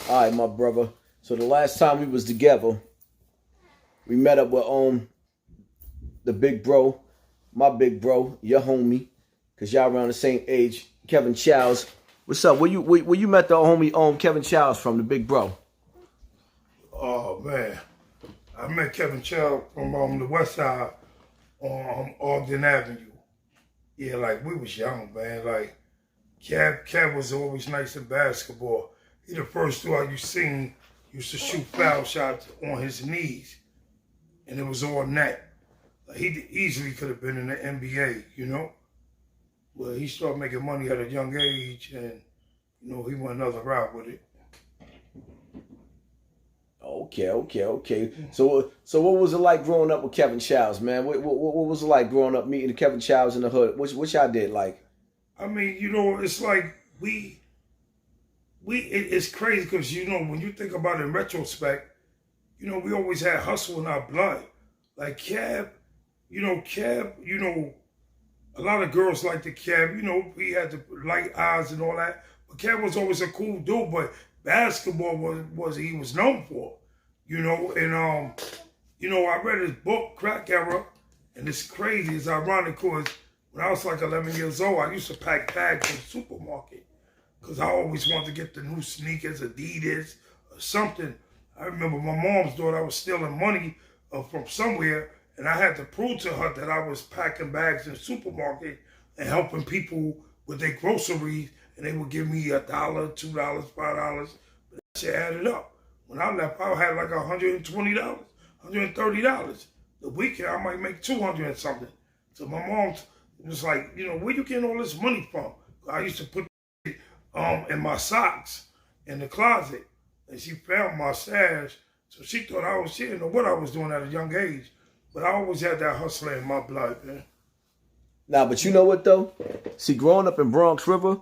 All right, my brother. So the last time we was together, we met up with the big bro, my big bro, your homie, cause y'all around the same age, Kevin Chiles. What's up? Where you met the homie Kevin Chiles from, the big bro? Oh man, I met Kevin Chiles from the West Side on Ogden Avenue. Yeah, like we was young, man. Like Kev was always nice in basketball. He the first dude I seen used to shoot foul shots on his knees, and it was all net. Like he easily could have been in the NBA, you know. Well, he started making money at a young age, and he went another route with it. Okay. So what was it like growing up with Kevin Chiles, man? What was it like growing up meeting Kevin Chiles in the hood? What y'all did like? I mean, it's like it's crazy because when you think about it in retrospect, we always had hustle in our blood. Like Kev, a lot of girls liked the Kev. He had the light eyes and all that. But Kev was always a cool dude. But basketball was he was known for, And I read his book Crack Era, and it's crazy. It's ironic because when I was like 11 years old, I used to pack bags in the supermarket because I always wanted to get the new sneakers, Adidas, or something. I remember my mom's thought I was stealing money from somewhere, and I had to prove to her that I was packing bags in the supermarket and helping people with their groceries, and they would give me $1, $2, $5. But that shit added up. When I left, I had like $120, $130. The weekend, I might make 200 and something. So my mom was like, where you getting all this money from? I used to put it in my socks in the closet, and she found my stash. So she thought she didn't know what I was doing at a young age. But I always had that hustler in my blood, man. Nah, but you know what though? See, growing up in Bronx River,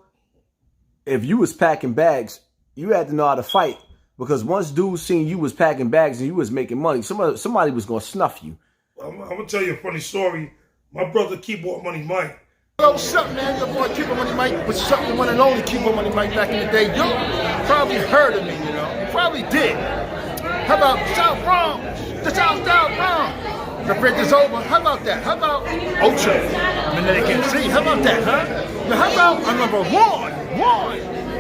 if you was packing bags, you had to know how to fight. Because once dudes seen you was packing bags and you was making money, somebody was gonna snuff you. I'm gonna tell you a funny story. My brother Keyboard Money Mike. Yo, what's up, man? Your boy Keyboard Money Mike was something one and only Keyboard Money Mike back in the day. You probably heard of me, You probably did. How about South Bronx? The South Bronx. The bridge is over. How about that? How about Ultra? Magnetic MC. How about that, huh? Now, how about a number one?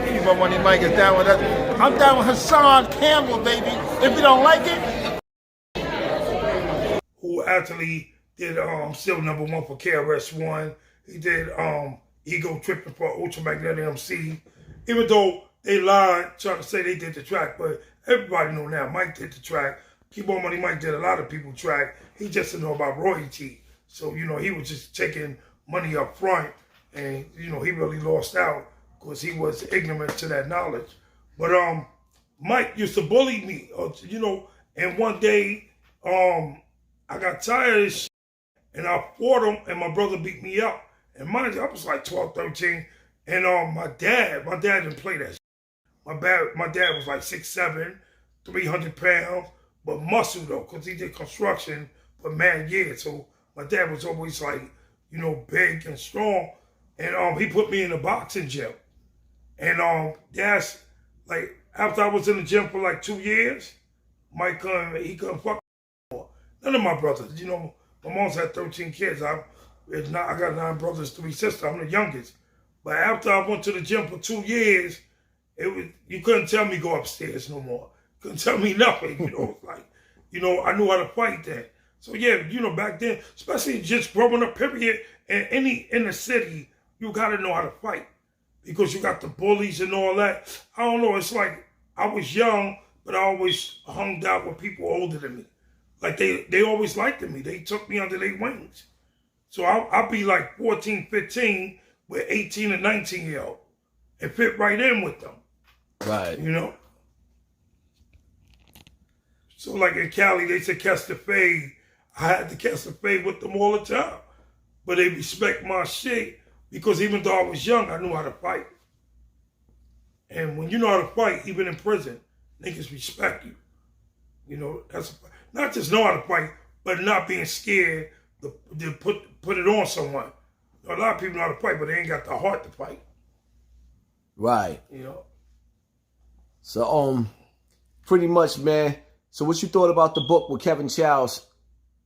Keyboard Money Mike is down with us. I'm down with Hassan Campbell, baby. If you don't like it. Who actually did still number one for KRS-One. He did Ego Tripping for Ultramagnetic MC. Even though they lied trying to say they did the track, but everybody know now Mike did the track. Keyboard Money Mike did a lot of people's track. He just didn't know about royalty. So, he was just taking money up front, and, he really lost out because he was ignorant to that knowledge. But Mike used to bully me, and one day I got tired of this shit, and I fought him, and my brother beat me up. And mind you, I was like 12, 13, and my dad didn't play that shit. My dad was like 6'7", 300 pounds, but muscle though, because he did construction for mad years. So my dad was always like, big and strong. And he put me in a boxing gym. And that's like, after I was in the gym for like 2 years, Mike couldn't fuck anymore. None of my brothers, my mom's had 13 kids. I got 9 brothers, 3 sisters. I'm the youngest. But after I went to the gym for 2 years, you couldn't tell me go upstairs no more. Couldn't tell me nothing, I knew how to fight then. So yeah, back then, especially just growing up, period, and in the city, you gotta know how to fight. Because you got the bullies and all that. I don't know, it's like I was young, but I always hung out with people older than me. Like they always liked me. They took me under their wings. So I'll be like 14, 15 with 18 and 19-year-old and fit right in with them. Right. So like in Cali, they said catch the fade. I had to catch the fade with them all the time. But they respect my shit because even though I was young, I knew how to fight. And when you know how to fight, even in prison, niggas respect you. That's not just know how to fight, but not being scared to put it on someone. A lot of people know how to fight, but they ain't got the heart to fight. Right. So pretty much, man. So what you thought about the book with Kevin Chiles?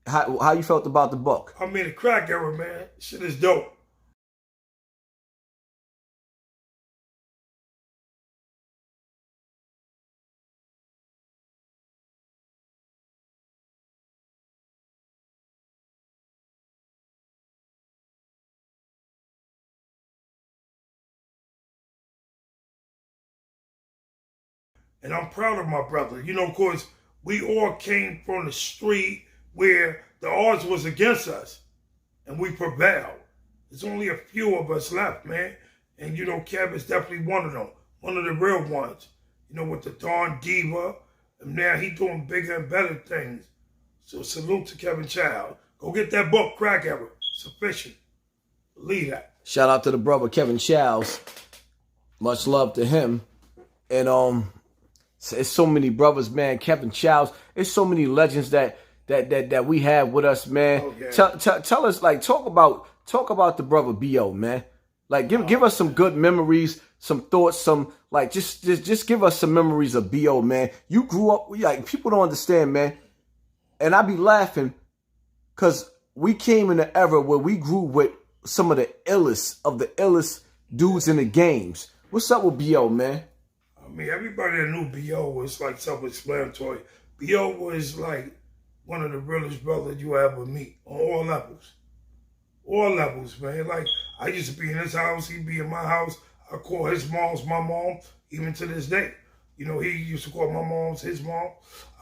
How you felt about the book? I mean, the crack era, man. Shit is dope. And I'm proud of my brother. You know, of course, we all came from the street where the odds was against us, and we prevailed. There's only a few of us left, man. And, you know, Kev is definitely one of them, one of the real ones. You know, with the Dawn Diva, and now he doing bigger and better things. So salute to Kevin Chiles. Go get that book, Crack Era. Sufficient. Believe that. Shout out to the brother Kevin Chiles. Much love to him. And it's so many brothers, man. Kevin Chiles. It's so many legends that we have with us, man. Oh, yeah. Tell us, like, talk about the brother B.O., man. Like, give us some good memories, some thoughts, some, like, just give us some memories of B.O., man. You grew up, like, people don't understand, man. And I be laughing because we came in an era where we grew with some of the illest dudes in the games. What's up with B.O., man? I mean, everybody that knew B.O. was like self-explanatory. B.O. was like one of the realest brothers you ever meet on all levels. All levels, man. Like, I used to be in his house, he'd be in my house. I call his moms my mom, even to this day. You know, he used to call my mom's his mom.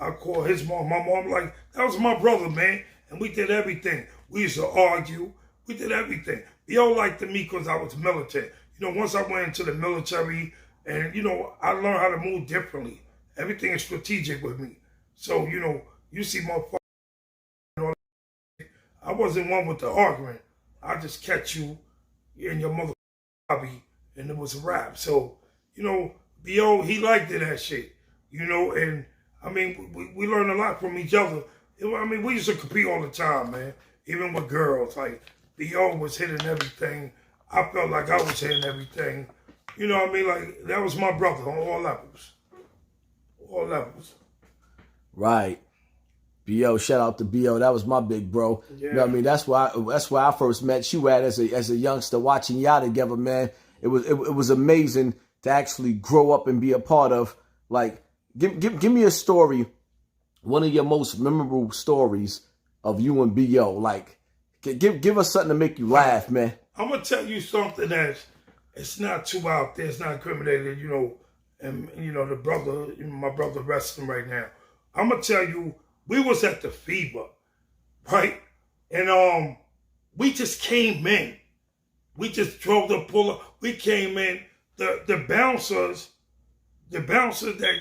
I call his mom my mom. Like, that was my brother, man. And we did everything. We used to argue. We did everything. B.O. liked me because I was militant. You know, once I went into the military, and, you know, I learned how to move differently. Everything is strategic with me. So, you know, you see motherfuckers, you know, I wasn't one with the argument. I just catch you in your mother hobby, and it was a rap. So, you know, B.O., he liked it, that shit. You know, and, I mean, we learned a lot from each other. I mean, we used to compete all the time, man. Even with girls. Like, B.O. was hitting everything. I felt like I was hitting everything. You know what I mean? Like, that was my brother on all levels. All levels. Right. B.O., shout out to B.O. That was my big bro. Yeah. You know what I mean? That's why I first met you at as a youngster, watching y'all together, man. It was amazing to actually grow up and be a part of. Like, give me a story, one of your most memorable stories of you and B.O. Like, give us something to make you laugh, man. I'm gonna tell you something that's it's not too out there, it's not incriminated, you know, and you know the brother, you know, my brother resting right now. I'm gonna tell you, we was at the FIBA, right? And we just came in. We just drove the pull up. We came in. The bouncers that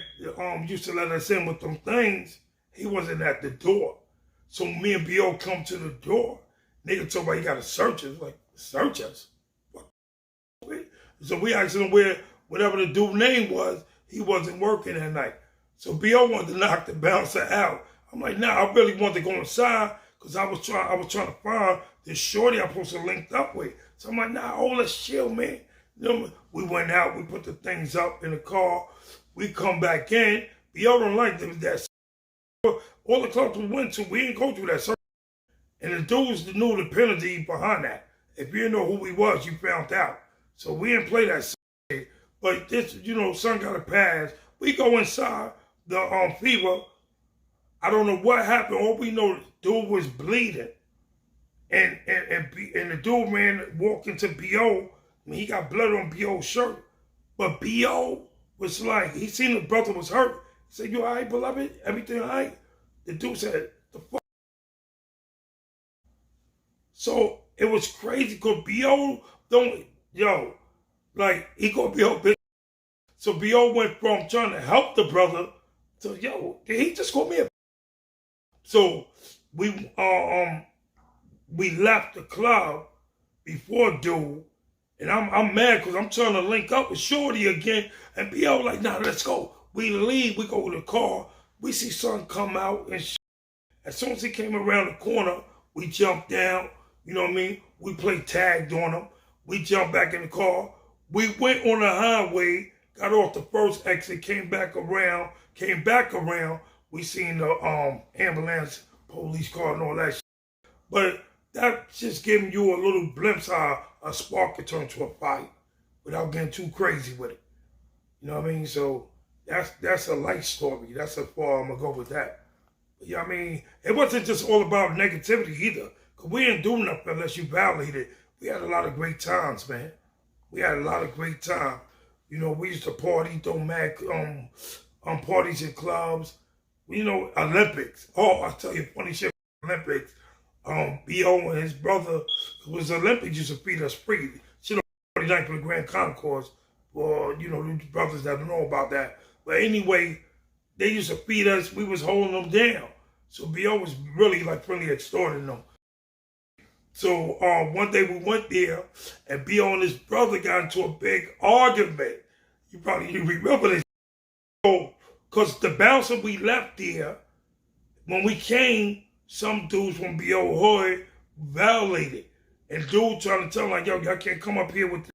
used to let us in with them things, he wasn't at the door. So me and B.O. come to the door. Nigga told me, you gotta search us. Like, search us? What? So we asked him where whatever the dude's name was, he wasn't working that night. So B.O. wanted to knock the bouncer out. I'm like, nah, I really wanted to go inside because I was trying to find this shorty I'm supposed to link up with. So I'm like, nah, oh, let's chill, man. You know, we went out, we put the things up in the car, we come back in. B.O. don't like that. All the clubs we went to, we didn't go through that circle. And the dudes knew the penalty behind that. If you didn't know who we was, you found out. So we didn't play that shit. But this, you know, son got a pass. We go inside the FIBA. I don't know what happened. All we know, the dude was bleeding. And the dude, man, walked into B.O. I mean, he got blood on B.O.'s shirt. But B.O. was like, he seen the brother was hurt. He said, you all right, beloved? Everything all right? The dude said, the fuck? So it was crazy because B.O. he called B.O. bitch. So B.O. went from trying to help the brother to, did he just call me a So we left the club before dude, and I'm mad because I'm trying to link up with Shorty again, and B.O. like, nah, let's go. We leave, we go to the car, we see son come out, and as soon as he came around the corner, we jumped down, you know what I mean? We played tag on him, we jumped back in the car, we went on the highway got off the first exit, came back around. We seen the ambulance, police car, and all that shit. But that's just giving you a little glimpse how a spark could turn to a fight without getting too crazy with it. You know what I mean? So that's a life story. That's how far I'm gonna go with that. But, you know what I mean? It wasn't just all about negativity either. Cause we didn't do nothing unless you validated. We had a lot of great times, man. We had a lot of great time. You know, we used to party, throw mad parties in clubs. You know, Olympics. Oh, I'll tell you funny shit. Olympics. B.O. and his brother was Olympics used to feed us free. Shit on 49th for the Grand Concourse. Or, you know, the brothers that don't know about that. But anyway, they used to feed us. We was holding them down. So B.O. was really like really extorting them. So one day we went there, and B.O. and his brother got into a big argument. You remember this. So, because the bouncer we left there, when we came, some dudes from B.O. Hood violated. And dude trying to tell them, like, yo, y'all can't come up here with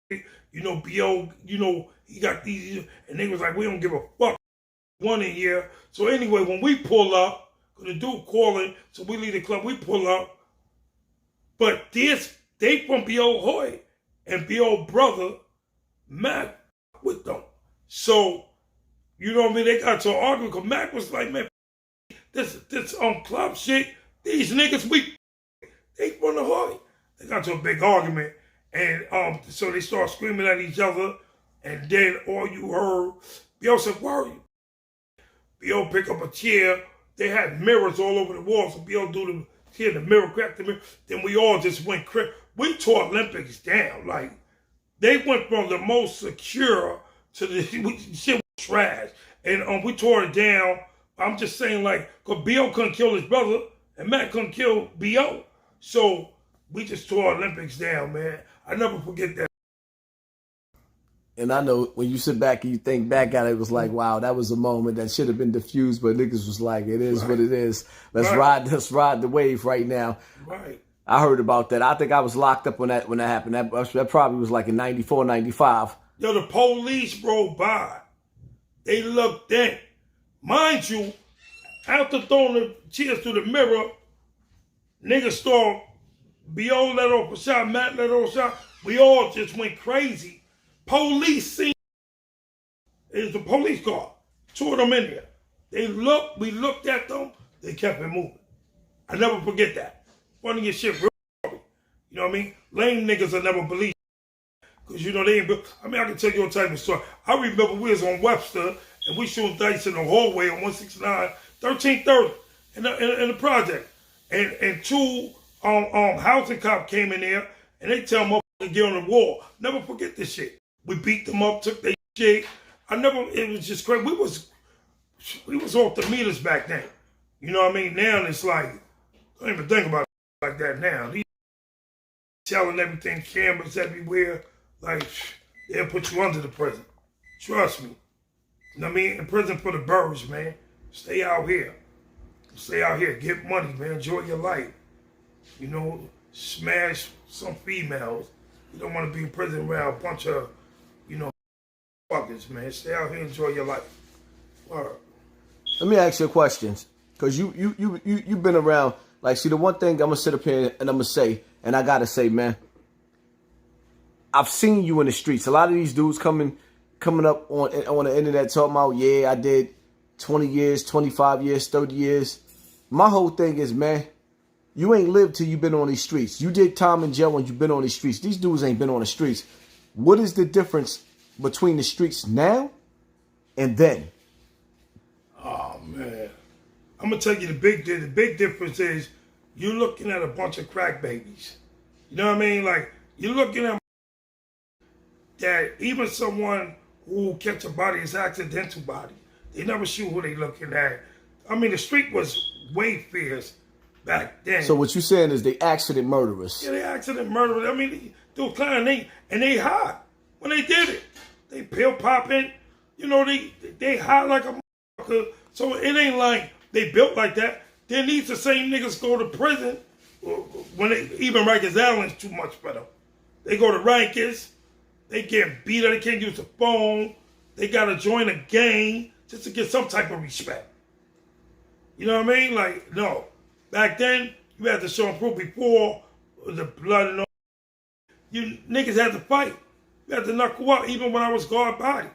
the, you know, B.O., you know, he got these, and they was like, we don't give a fuck. One in here. So anyway, when we pull up, because the dude calling, so we leave the club, we pull up. But they from B.O. Hood, and B.O. brother, Mac, with them. So, you know what I mean? They got to an argument, because Mac was like, man, this club shit, these niggas, they from the hood. They got to a big argument, and so they start screaming at each other, and then all you heard, B.O. said, where are you? B.O. pick up a chair. They had mirrors all over the wall, so B.O. do the chair, the mirror, cracked the mirror. Then we all just went crazy. We tore Olympics down. Like, they went from the most secure to the shit was trash. And we tore it down. I'm just saying, like, because B.O. couldn't kill his brother, and Matt couldn't kill B.O. So we just tore Olympics down, man. I never forget that. And I know when you sit back and you think back at it, it was like, wow, that was a moment that should have been diffused, but niggas was like, it is what it is. Let's ride the wave right now. Right. I heard about that. I think I was locked up when that happened. That probably was like in 94, 95. Yo, the police rolled by. They looked in. Mind you, after throwing the chairs through the mirror, niggas start, B.O. let off a shot, Matt let off a shot. We all just went crazy. Police seen it was the police car. Two of them in there. We looked at them, they kept it moving. I never forget that. Funny as shit, real story. You know what I mean? Lame niggas will never believe. Because, you know, they ain't, I mean, I can tell you all type of story. I remember we was on Webster, and we shooting dice in the hallway on 169, 1330, in the project. And two housing cop came in there, and they tell them to get on the wall. Never forget this shit. We beat them up, took their shit. It was just crazy. We was off the meters back then. You know what I mean? Now it's like, I don't even think about it like that now. These telling everything, cameras everywhere, like, they'll put you under the prison. Trust me. You know what I mean? In prison for the birds, man. Stay out here. Stay out here. Get money, man. Enjoy your life. You know, smash some females. You don't want to be in prison around a bunch of, you know, fuckers, man. Stay out here, enjoy your life. Word. Let me ask you questions, because you've been around. Like, see, the one thing I'm gonna sit up here and I'm gonna say, and I gotta say, man, I've seen you in the streets. A lot of these dudes coming up on the internet talking about, yeah, I did 20 years, 25 years, 30 years. My whole thing is, man, you ain't lived till you've been on these streets. You did time in jail when you've been on these streets. These dudes ain't been on the streets. What is the difference between the streets now and then? Oh, man. I'm going to tell you the big difference is you're looking at a bunch of crack babies. You know what I mean? Like, you're looking at that even someone who catch a body is accidental body. They never shoot who they looking at. I mean, the street was way fierce back then. So what you saying is they accident murderers? Yeah, they accident murderers. I mean, they were kind and they hot when they did it. They pill popping. You know, they hot like a motherfucker. So it ain't like they built like that. Then these the same niggas go to prison when even Rikers Island's too much better. They go to Rikers. They get beat up. They can't use the phone. They got to join a gang just to get some type of respect. You know what I mean? Like, no. Back then, you had to show and prove before the blood and all. You niggas had to fight. You had to knuckle up. Even when I was guard body,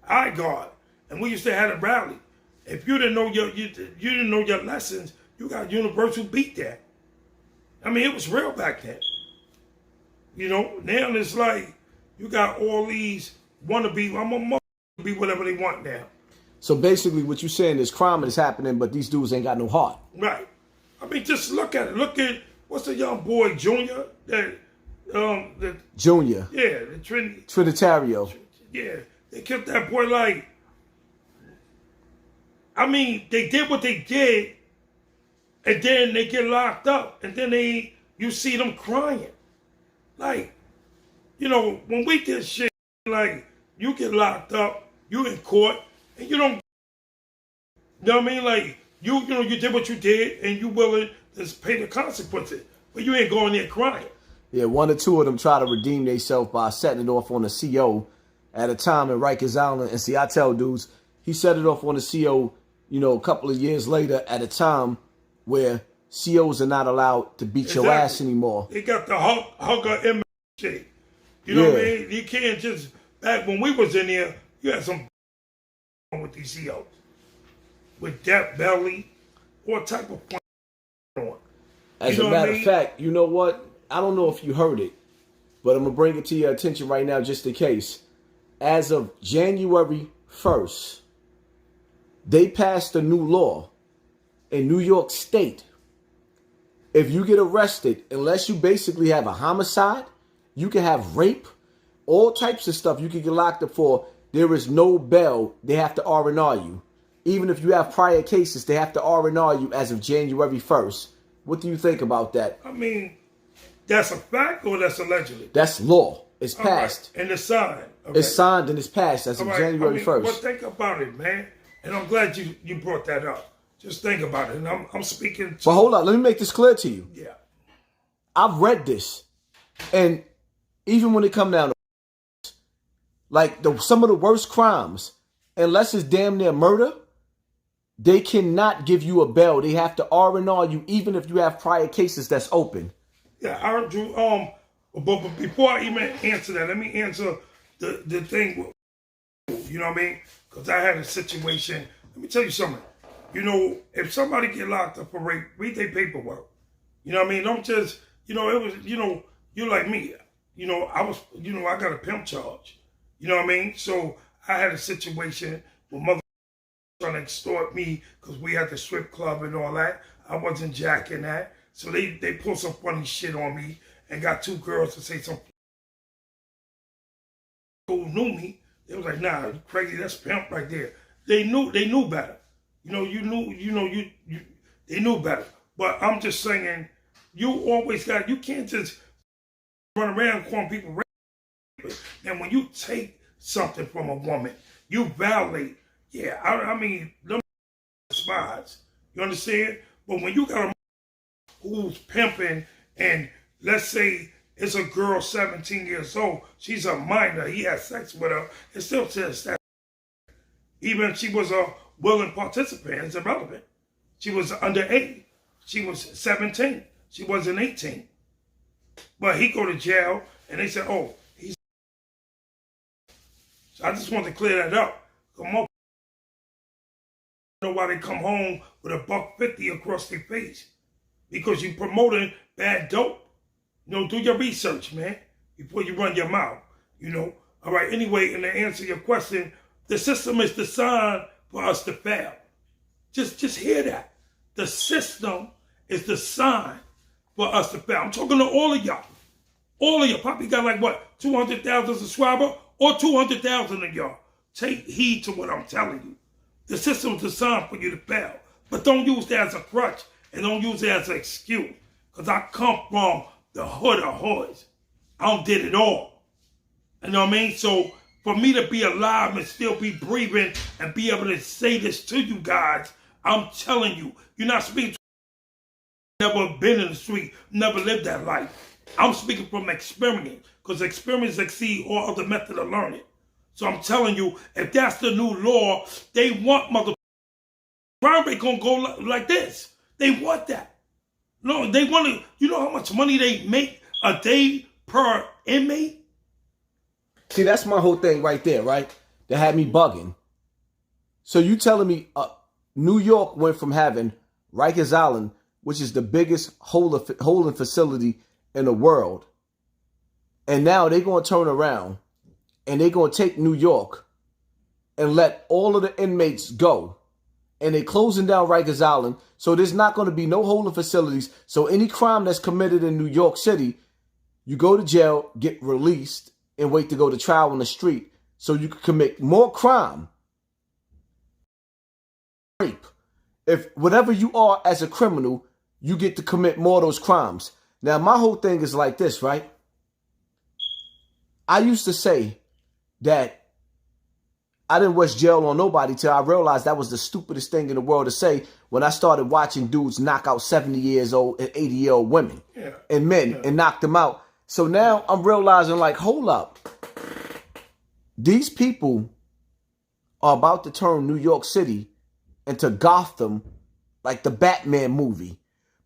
I-God, and we used to have a rally. If you didn't know you didn't know your lessons, you got universal beat that. I mean, it was real back then. You know, now it's like you got all these wannabe. I'm gonna be whatever they want now. So basically, what you're saying is crime is happening, but these dudes ain't got no heart. Right. I mean, just look at it. Look at what's the young boy Junior that Junior. Yeah, the Trinitario. Yeah, they kept that boy like. I mean, they did what they did, and then they get locked up, and then you see them crying. Like, you know, when we did shit, like, you get locked up, you in court, and you don't, you know what I mean? Like, you did what you did, and you willing to pay the consequences, but you ain't going there crying. Yeah, one or two of them try to redeem themselves by setting it off on a CO at a time in Rikers Island. And see, I tell dudes, he set it off on a CO, you know, a couple of years later at a time where COs are not allowed to beat your ass anymore. They got the hugger in shit. You know what I mean? You can't just, back when we was in there, you had some with these COs. With that belly, what type of on. As a matter of fact, you know what? I don't know if you heard it, but I'm going to bring it to your attention right now just in case. As of January 1st, they passed a new law in New York State. If you get arrested, unless you basically have a homicide, you can have rape, all types of stuff you can get locked up for. There is no bail. They have to R&R you. Even if you have prior cases, they have to R&R you as of January 1st. What do you think about that? I mean, that's a fact or that's allegedly? That's law. It's passed. Right. And it's signed. Okay. It's signed and it's passed as of January 1st. Well, think about it, man. And I'm glad you brought that up. Just think about it. And I'm speaking to... But hold on. Let me make this clear to you. Yeah. I've read this. And even when it come down to... Like, some of the worst crimes, unless it's damn near murder, they cannot give you a bail. They have to R&R you even if you have prior cases that's open. Yeah, I heard you. But before I even answer that, let me answer the thing. You know what I mean? Because I had a situation. Let me tell you something. You know, if somebody get locked up for rape, read their paperwork. You know what I mean? Don't just, it was, you're like me. I got a pimp charge. You know what I mean? So I had a situation where mother trying to extort me because we had the strip club and all that. I wasn't jacking that. So they pulled some funny shit on me and got two girls to say some who knew me. They was like, nah, you crazy, that's pimp right there. They knew better. They knew better. But I'm just saying, you can't just run around calling people rapists. And when you take something from a woman, you violate. Yeah, I mean, them spies. You understand? But when you got a who's pimping, and let's say it's a girl 17 years old, she's a minor, he has sex with her, it still says that. Even if she was a willing participant, it's irrelevant. She was underage. She was 17. She wasn't 18. But he go to jail, and they said, oh, he's... So I just want to clear that up. Come on. I don't know why they come home with $150 across their face. Because you promoting bad dope. Do your research, man, before you run your mouth. All right, anyway, and to answer your question, the system is designed for us to fail. Just hear that. The system is designed for us to fail. I'm talking to all of y'all. All of y'all. Probably got like, what, 200,000 subscribers? Or 200,000 of y'all. Take heed to what I'm telling you. The system is designed for you to fail. But don't use that as a crutch. And don't use it as an excuse. Because I come from the hood of hoods. I did it all. You know what I mean? So for me to be alive and still be breathing and be able to say this to you guys, I'm telling you, you're not speaking to never been in the street, never lived that life. I'm speaking from experience, because experience exceeds all other method of learning. So I'm telling you, if that's the new law, they want crime rate gonna go like this. They want that. No, they want to. You know how much money they make a day per inmate? See, that's my whole thing right there, right? That had me bugging. So you telling me New York went from having Rikers Island, which is the biggest holding facility in the world, and now they're going to turn around and they're going to take New York and let all of the inmates go. And they're closing down Rikers Island, so there's not going to be no holding facilities. So any crime that's committed in New York City, you go to jail, get released, and wait to go to trial on the street so you can commit more crime. Rape. If whatever you are as a criminal, you get to commit more of those crimes. Now, my whole thing is like this, right? I used to say that I didn't wish jail on nobody till I realized that was the stupidest thing in the world to say when I started watching dudes knock out 70 years old and 80-year-old women and men and knock them out. So now I'm realizing, like, hold up. These people are about to turn New York City into Gotham, like the Batman movie.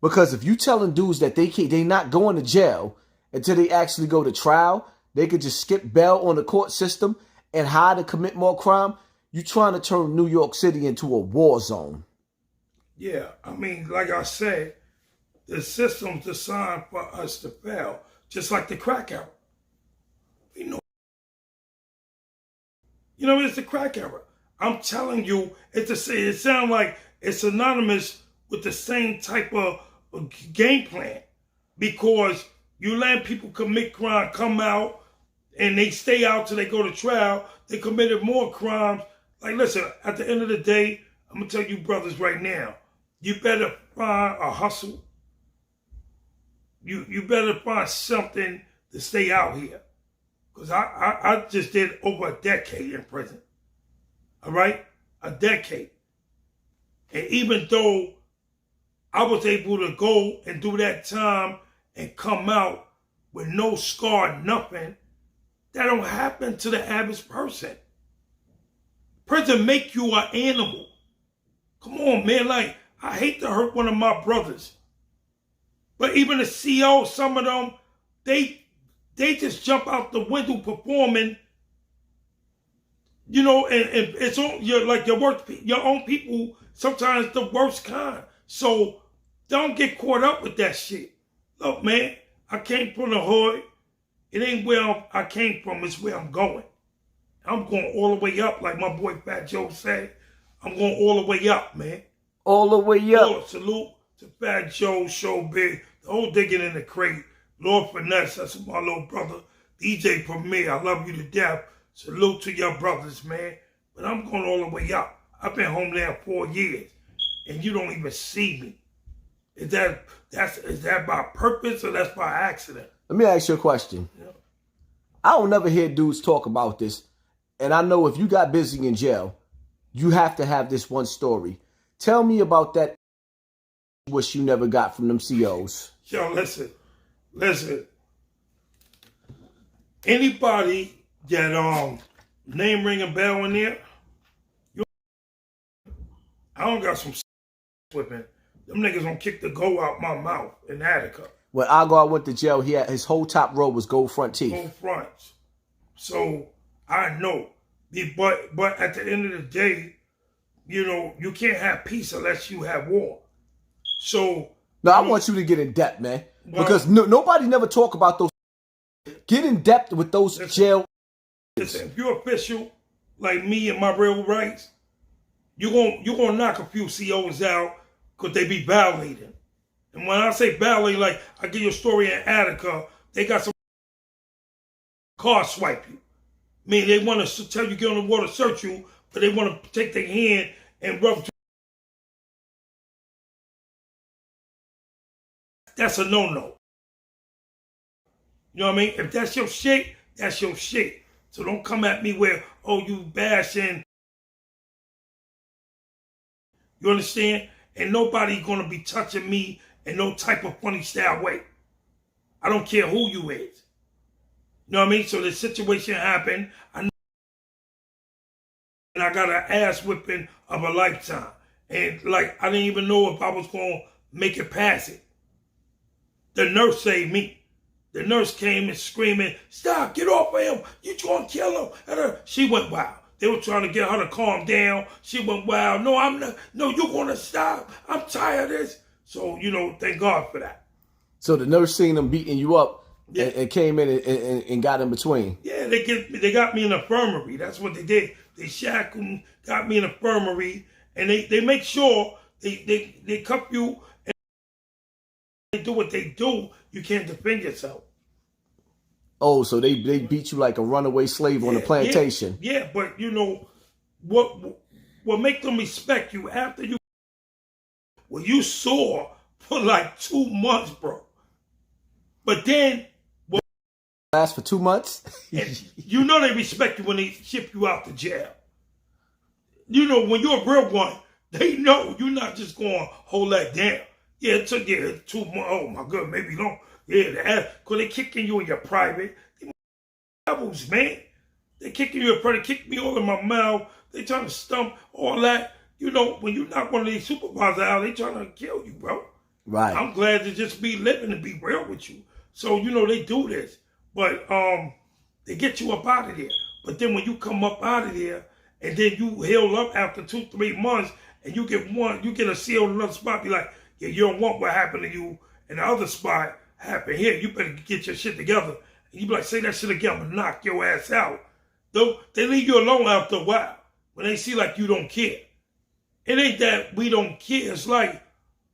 Because if you telling dudes that they not going to jail until they actually go to trial, they could just skip bail on the court system and hide and commit more crime, you trying to turn New York City into a war zone. Yeah, I mean, like I said, the system's designed for us to fail, just like the crack era. You know, it's the crack era. I'm telling you, it sounds like it's synonymous with the same type of game plan, because you let people commit crime, come out, and they stay out till they go to trial. They committed more crimes. Like, listen, at the end of the day, I'm going to tell you brothers right now, you better find a hustle. You better find something to stay out here. Because I just did over a decade in prison. All right? A decade. And even though I was able to go and do that time and come out with no scar, nothing, that don't happen to the average person. Prison make you an animal. Come on, man. Like, I hate to hurt one of my brothers, but even the CO, some of them, they just jump out the window performing, you know, and it's on your own people, sometimes the worst kind. So don't get caught up with that shit. Look, man, I came from the hood. It ain't where I came from, it's where I'm going. I'm going all the way up, like my boy Fat Joe said. I'm going all the way up, man. All the way up. Lord, salute to Fat Joe, Show Big, the whole Digging in the Crate, Lord Finesse, that's my little brother, DJ Premier, I love you to death. Salute to your brothers, man. But I'm going all the way up. I've been home there 4 years, and you don't even see me. Is that by purpose or that's by accident? Let me ask you a question. Yeah. I don't never hear dudes talk about this. And I know if you got busy in jail, you have to have this one story. Tell me about that wish you never got from them COs. Yo, listen. Anybody that name ring a bell in there, I don't got some whipping. Them niggas gonna kick the go out my mouth in Attica. When I-God went to jail, he had his whole top row was gold front teeth. Gold fronts. So I know. But at the end of the day, you know, you can't have peace unless you have war. So no, I want you to get in depth, man. Because nobody never talk about those. Get in depth with those jail. Listen, if you're official like me and my real rights, you're gonna knock a few COs out because they be violating. And when I say violating, like I give you a story in Attica, they got some car swipe you. I mean, they want to tell you get on the water, search you, but they want to take their hand and rub. That's a no-no. You know what I mean? If that's your shit, that's your shit. So don't come at me where, oh, you bashing. You understand? And nobody gonna be touching me in no type of funny style way. I don't care who you is. You know what I mean? So the situation happened, and I got an ass whipping of a lifetime. And like, I didn't even know if I was going to make it past it. The nurse saved me. The nurse came and screaming, "Stop, get off of him. You trying to kill him." And she went wild. They were trying to get her to calm down. She went wild. "No, I'm not. No, you're going to stop. I'm tired of this." So, you know, thank God for that. So the nurse seen them beating you up, Yeah. and came in and got in between. Yeah, they got me in the infirmary. That's what they did. They shackled me, got me in the infirmary, and they make sure they cuff you, and they do what they do. You can't defend yourself. Oh, so they beat you like a runaway slave on the plantation. Yeah, but you know what make them respect you after you? Well, you sore for like 2 months, bro. But then, Last for 2 months. you know they respect you when they ship you out to jail. You know, when you're a real one, they know you're not just going to hold that down. Yeah, it took 2 months. Oh my God, maybe long. Yeah, because they kicking you in your private. They devils, man. They kicking you in private. They kick me all in my mouth. They trying to stump all that. You know, when you knock one of these supervisors out, they trying to kill you, bro. Right. I'm glad to just be living and be real with you. So, you know, they do this. But they get you up out of there. But then when you come up out of there, and then you heal up after 2-3 months, and you get a seal in another spot, be like, yeah, you don't want what happened to you in the other spot happen here. You better get your shit together. And you be like, say that shit again, I'm gonna knock your ass out. Though they leave you alone after a while when they see like you don't care. It ain't that we don't care. It's like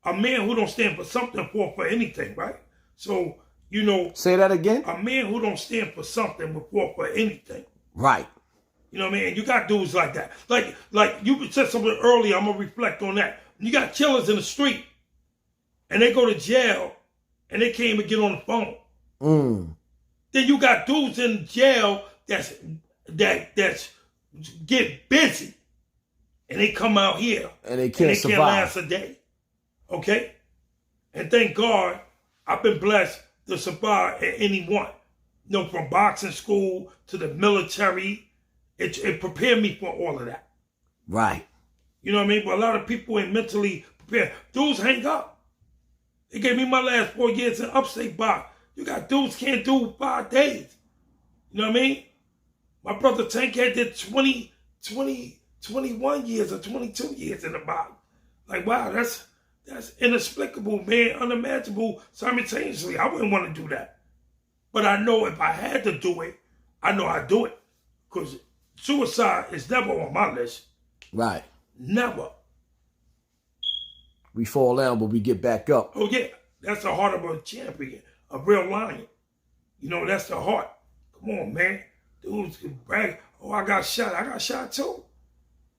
a man who don't stand for something for anything, right? So, you know. Say that again? A man who don't stand for something will fall for anything. Right. You know what I mean? You got dudes like that. Like you said something earlier, I'm going to reflect on that. You got killers in the street, and they go to jail, and they can't even get on the phone. Then you got dudes in jail that's get busy, and they come out here, and they can't survive. Last a day. Okay? And thank God, I've been blessed to survive at any one. You know, from boxing school to the military. It prepared me for all of that. Right. You know what I mean? But a lot of people ain't mentally prepared. Dudes hang up. They gave me my last 4 years in upstate box. You got dudes can't do 5 days. You know what I mean? My brother Tankhead did 21 years or 22 years in the box. Like, wow, that's inexplicable, man, unimaginable simultaneously. I wouldn't want to do that. But I know if I had to do it, I know I'd do it. Because suicide is never on my list. Right. Never. We fall down, but we get back up. Oh, yeah. That's the heart of a champion, a real lion. You know, that's the heart. Come on, man. Dudes can brag. Oh, I got shot. I got shot too.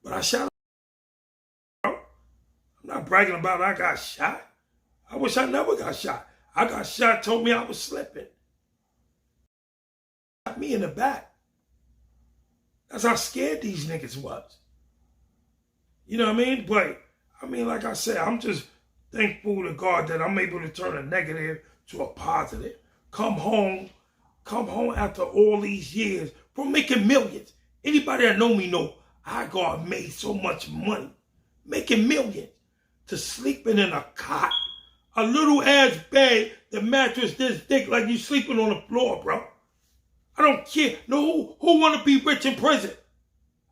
But I shot. I'm not bragging about I got shot. I wish I never got shot. I got shot, told me I was slipping. Shot me in the back. That's how scared these niggas was. You know what I mean? But, I mean, like I said, I'm just thankful to God that I'm able to turn a negative to a positive. Come home after all these years from making millions. Anybody that know me know I-God made so much money. Making millions. To sleeping in a cot. A little ass bed, the mattress this thick like you sleeping on the floor, bro. I don't care. No, who want to be rich in prison?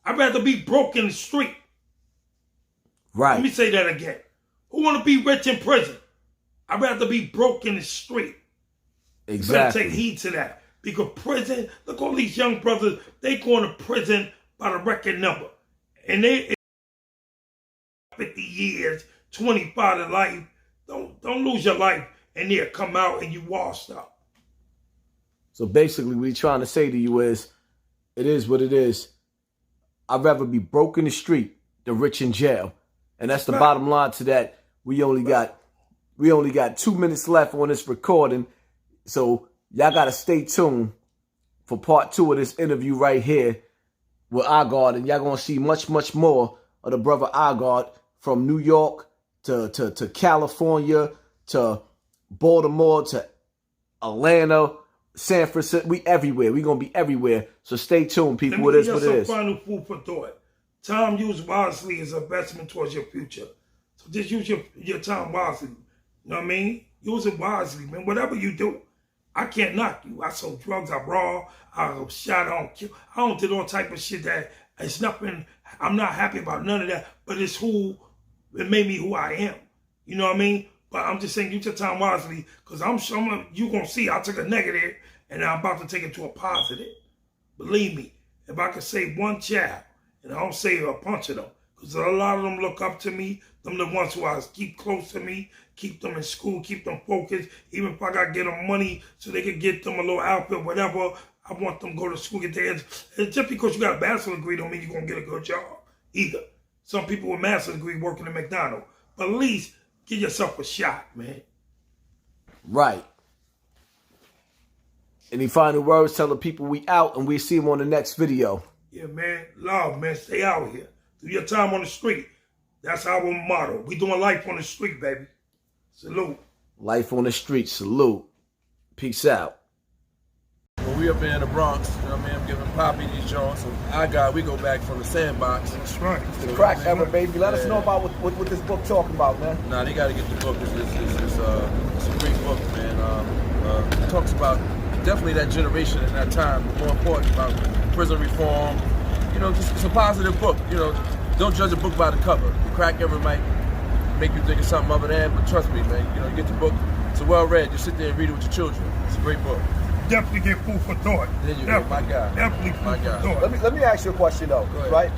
I'd rather be broke in the street. Right. Let me say that again. Who want to be rich in prison? I'd rather be broke in the street. Exactly. You better take heed to that. Because prison, look, all these young brothers, they going to prison by the record number. And they 50 years, 25 to life. Don't lose your life and then come out and you washed up. So basically, what we're trying to say to you is, it is what it is. I'd rather be broke in the street than rich in jail. And that's the bottom line to that. We only got 2 minutes left on this recording. So y'all got to stay tuned for part 2 of this interview right here with I-God. And y'all going to see much, much more of the brother I-God from New York to California to Baltimore to Atlanta, San Francisco. We everywhere. We gonna be everywhere. So stay tuned, people. It is what it is. Final food for thought. Time used wisely is an investment towards your future. So just use your time wisely. You know what I mean? Use it wisely, man. Whatever you do, I can't knock you. I sold drugs, I robbed, I shot, I don't kill. I don't do all type of shit that it's nothing. I'm not happy about none of that. But it's it made me who I am. You know what I mean? But I'm just saying, use your time wisely, because you gonna see I took a negative and I'm about to take it to a positive. Believe me, if I could save one child, and I don't say a bunch of them, because a lot of them look up to me. Them the ones who I keep close to me, keep them in school, keep them focused. Even if I got to get them money so they can get them a little outfit, whatever, I want them to go to school, get their heads. And just because you got a bachelor's degree don't mean you're going to get a good job either. Some people with master's degree working at McDonald's. But at least give yourself a shot, man. Right. Any final words? Tell the people we out, and we'll see them on the next video. Yeah, man. Love, man. Stay out here. Do your time on the street. That's our motto. We doing life on the street, baby. Salute. Life on the street. Salute. Peace out. Well, we up here in the Bronx, you know what I mean? I'm giving Poppy these joints. And I-God, we go back from the sandbox. That's right. The crack ever, baby. Let us know about what this book talking about, man. Nah, they got to get the book. It's a great book, man. It talks about definitely that generation and that time, but more important about prison reform. You know, just, it's a positive book. You know, don't judge a book by the cover. The crack ever might make you think of something other than, but trust me, man. You know, you get the book. It's a well read. You sit there and read it with your children. It's a great book. Definitely get food for thought. There you go, my guy. Definitely food for thought. Let me ask you a question though, right?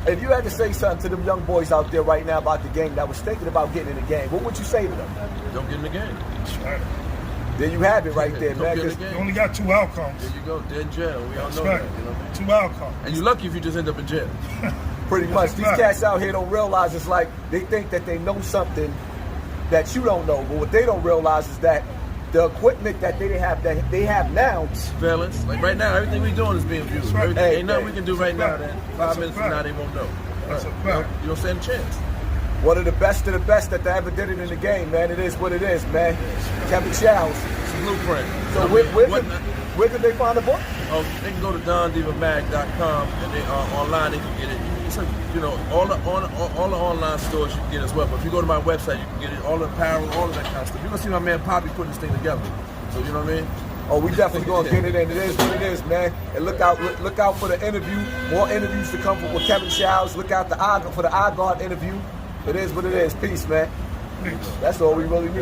If you had to say something to them young boys out there right now about the game that was thinking about getting in the game, what would you say to them? Don't get in the game. That's right. There you have it right there, Don't man. get in the You game. only got two outcomes. There you go, dead in jail. We all That's know right. that. You know? Two outcomes. And you're lucky if you just end up in jail. Pretty much. These right. cats out here don't realize it's like they think that they know something that you don't know, but what they don't realize is that the equipment that they have now. Surveillance. Like right now, everything we doing is being viewed. Right. Everything, Hey, ain't nothing we can do right now that 5 minutes from now they won't know. That's a You fact. don't stand a chance. One of the best that they ever did it in the game, man. It is what it is, man. Kevin Chiles. It's a blueprint. So I mean, where could they find the book? Oh, they can go to dondivamag.com and they online they can get it. It's like, you know, all the online stores you can get as well. But if you go to my website, you can get it, all the apparel, all of that kind of stuff. You're gonna see my man Poppy putting this thing together. So you know what I mean? Oh, we definitely gonna get it in. It is what it is, man. And look out for the interview. More interviews to come with Kevin Chiles. Look out for the I-God interview. It is what it is. Peace, man. Peace. That's all we really need.